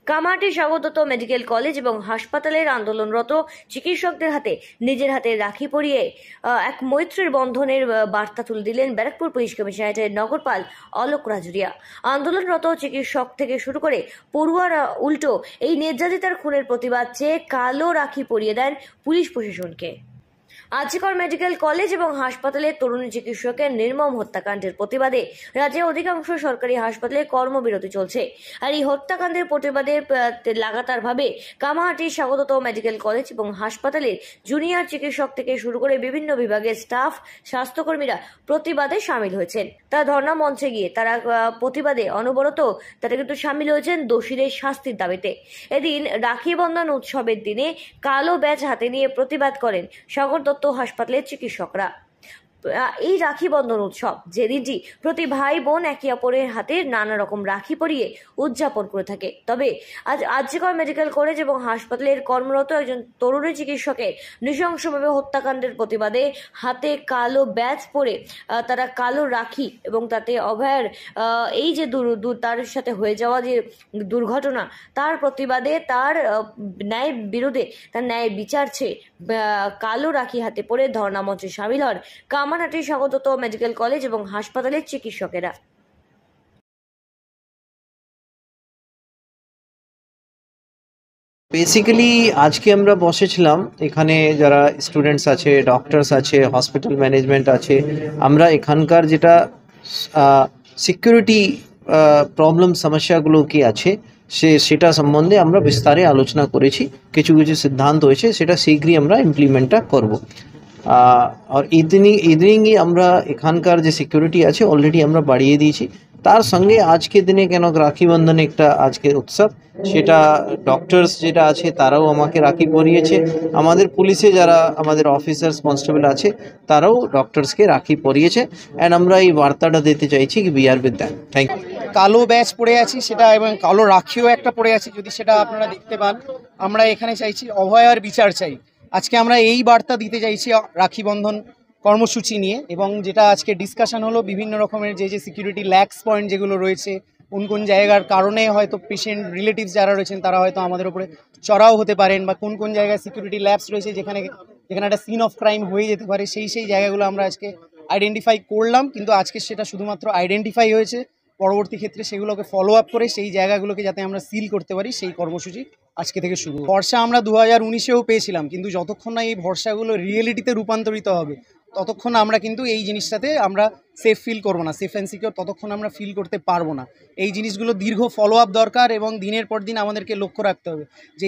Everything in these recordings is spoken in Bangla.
কামারহাটি স্বাগতত মেডিকেল কলেজ এবং হাসপাতালের আন্দোলনরত চিকিৎসকদের হাতে নিজের হাতে রাখি পরিয়ে এক মৈত্রীর বন্ধনের বার্তা তুলে দিলেন ব্যারাকপুর পুলিশ কমিশনারেটের নগরপাল অলোক রাজুরিয়া। আন্দোলনরত চিকিৎসক থেকে শুরু করে পড়ুয়ারা উল্টো এই নির্যাতিতার খুনের প্রতিবাদ চেয়ে কালো রাখি পরিয়ে দেন পুলিশ প্রশাসনকে। আজিকর মেডিকেল কলেজ এবং হাসপাতালে তরুণী চিকিৎসকের নির্মম হত্যাকাণ্ডের প্রতিবাদে রাজ্যে অধিকাংশ সরকারি হাসপাতালে কর্মবিরতি চলছে। আর এই হত্যাকাণ্ডের প্রতিবাদে লাগাতারভাবে কামারহাটির স্বাগতত মেডিকেল কলেজ এবং হাসপাতালের জুনিয়র চিকিৎসক থেকে শুরু করে বিভিন্ন বিভাগের স্টাফ, স্বাস্থ্যকর্মীরা প্রতিবাদে সামিল হয়েছেন। তারা ধর্ণা মঞ্চে গিয়ে তারা প্রতিবাদে অনবরত তারা কিন্তু সামিল হয়েছেন দোষীদের শাস্তির দাবিতে। এদিন রাখি বন্ধন উৎসবের দিনে কালো ব্যাজ হাতে নিয়ে প্রতিবাদ করেন সাগর দত্ত হাসপাতালের চিকিৎসকরা। এই রাখি বন্ধন উৎসব যে দিনটি প্রতি ভাই বোন একে অপরের হাতে নানা রকম রাখি পরিয়ে উদযাপন করে থাকে, তবে আজ আজিকর মেডিকেল কলেজ এবং হাসপাতালের কর্মরত একজন তরুণী চিকিৎসকের নৃশংসভাবে হত্যাকাণ্ডের প্রতিবাদে হাতে কালো ব্যাজ পরে তারা কালো রাখি এবং তাতে অভয়ার এই যে তার সাথে হয়ে যাওয়া যে দুর্ঘটনা তার প্রতিবাদে তার ন্যায় বিরোধে তার ন্যায় বিচার চেয়ে কালো রাখি হাতে পরে ধর্ণা মঞ্চে সামিল হন কামারহাটি স্বাগতত মেডিকেল কলেজ এবং হাসপাতালের চিকিৎসকেরা। বেসিক্যালি আজকে আমরা বসেছিলাম এখানে, যারা স্টুডেন্টস আছে, ডক্টরস আছে, হসপিটাল ম্যানেজমেন্ট আছে, আমরা এখানকার যেটা সিকিউরিটি প্রবলেম সমস্যাগুলো কি আছে সেটা সম্বন্ধে আমরা বিস্তারে আলোচনা করেছি। কিছু কিছু সিদ্ধান্ত হয়েছে, সেটা শীঘ্রই আমরা ইমপ্লিমেন্টটা করব। আর ইদানিংই আমরা এখানকার যে সিকিউরিটি আছে অলরেডি আমরা বাড়িয়ে দিয়েছি। তার সঙ্গে আজকের দিনে কেন রাখি বন্ধনে একটা আজকের উৎসব, সেটা ডক্টরস যেটা আছে তারাও আমাকে রাখি পরিয়েছে। আমাদের পুলিশে যারা আমাদের অফিসার্স কনস্টেবল আছে তারাও ডক্টরসকে রাখি পরিয়েছে। অ্যান্ড আমরা এই বার্তাটা দিতে চাইছি কি we are with them. Thank you. কালো ব্যাজ পরে আছি সেটা, এবং কালো রাখিও একটা পরে আছি, যদি সেটা আপনারা দেখতে পান। আমরা এখানে চাইছি অভয়ার বিচার চাই। আজকে আমরা এই বার্তা দিতে চাইছি রাখি বন্ধন কর্মসূচি নিয়ে, এবং যেটা আজকে ডিসকাশন হলো বিভিন্ন রকমের যে সিকিউরিটি ল্যাক্স পয়েন্ট যেগুলো রয়েছে, কোন কোন জায়গার কারণে হয়তো পেশেন্ট রিলেটিভস যারা রয়েছেন তারা হয়তো আমাদের উপরে চড়াও হতে পারেন, বা কোন কোন জায়গায় সিকিউরিটি ল্যাপস রয়েছে যেখানে একটা সিন অফ ক্রাইম হয়ে যেতে পারে, সেই জায়গাগুলো আমরা আজকে আইডেন্টিফাই করলাম। কিন্তু আজকে সেটা শুধুমাত্র আইডেন্টিফাই হয়েছে, পরবর্তী ক্ষেত্রে সেগুলোকে ফলো আপ করে সেই জায়গাগুলোকে যাতে আমরা সিল করতে পারি, সেই কর্মসূচি আজকে থেকে শুরু। ভরসা আমরা 2019-এও পেয়েছিলাম, কিন্তু যতক্ষণ না এই ভরসাগুলো রিয়েলিটিতে রূপান্তরিত হবে ততক্ষণ আমরা কিন্তু এই জিনিসটাতে আমরা সেফ ফিল করবো না, সেফ অ্যান্ড সিকিউর ততক্ষণ আমরা ফিল করতে পারবো না। এই জিনিসগুলো দীর্ঘ ফলো আপ দরকার, এবং দিনের পর দিন আমাদেরকে লক্ষ্য রাখতে হবে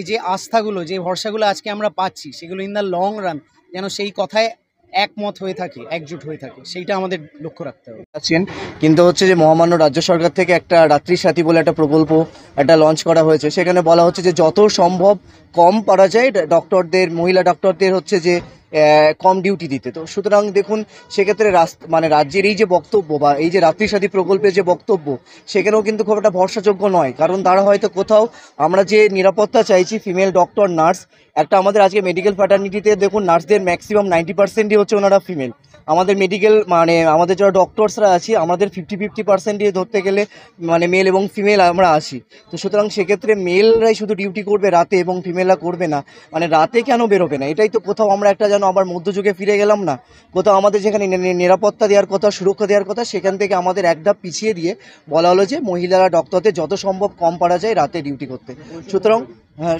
যে আস্থাগুলো, যে ভরসাগুলো আজকে আমরা পাচ্ছি, সেগুলো ইন দ্য লং রান যেন সেই কথায় একমত হয়ে থাকে, একজুট হয়ে থাকে, সেইটা আমাদের লক্ষ্য রাখতে হবে। কিন্তু হচ্ছে যে মহামান্য রাজ্য সরকার থেকে একটা রাত্রি সাথী বলে একটা প্রকল্প একটা লঞ্চ করা হয়েছে। সেখানে বলা হচ্ছে যে যত সম্ভব কম পারা যায় ডক্টরদের, মহিলা ডক্টরদের হচ্ছে যে কম ডিউটি দিতে। তো সুতরাং দেখুন, সেক্ষেত্রে রাজ্যের এই যে বক্তব্য বা এই যে রাত্রি সাথী প্রকল্পের যে বক্তব্য, সেখানেও কিন্তু খুব একটা ভরসাযোগ্য নয়। কারণ তারা হয়তো কোথাও আমরা যে নিরাপত্তা চাইছি, ফিমেল ডক্টর, নার্স, একটা আমাদের আজকে মেডিকেল ফ্যাটার্নিটিতে দেখুন নার্সদের ম্যাক্সিমাম 90%ই হচ্ছে ওনারা ফিমেল। আমাদের মেডিকেল আমাদের যারা ডক্টরসরা আছি, আমাদের 50-50% ধরতে গেলে মেল এবং ফিমেল আমরা আছি। তো সুতরাং সেক্ষেত্রে মেলরাই শুধু ডিউটি করবে রাতে এবং ফিমেলরা করবে না, রাতে কেন বেরোবে না? এটাই তো কোথাও আমরা একটা যেন আবার মধ্যযুগে ফিরে গেলাম না। কোথাও আমাদের যেখানে নিরাপত্তা দেওয়ার কথা, সুরক্ষা দেওয়ার কথা, সেখান থেকে আমাদের এক ধাপ পিছিয়ে দিয়ে বলা হলো যে মহিলারা ডক্টরদের যত সম্ভব কম পারা যায় রাতে ডিউটি করতে।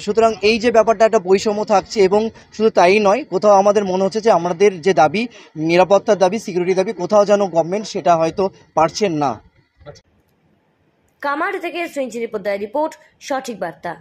সুতরাং এই যে ব্যাপারটা একটা বৈষম্য থাকছে, এবং শুধু তাই নয়, কোথাও আমাদের মনে হচ্ছে যে আমাদের যে দাবি, নিরাপত্তার দাবি, সিকিউরিটি দাবি, কোথাও যেন গভর্নমেন্ট সেটা হয়তো পারছেন না। কামারহাটি থেকে সৃঞ্জিনী পোদ্দারের রিপোর্ট, সঠিক বার্তা।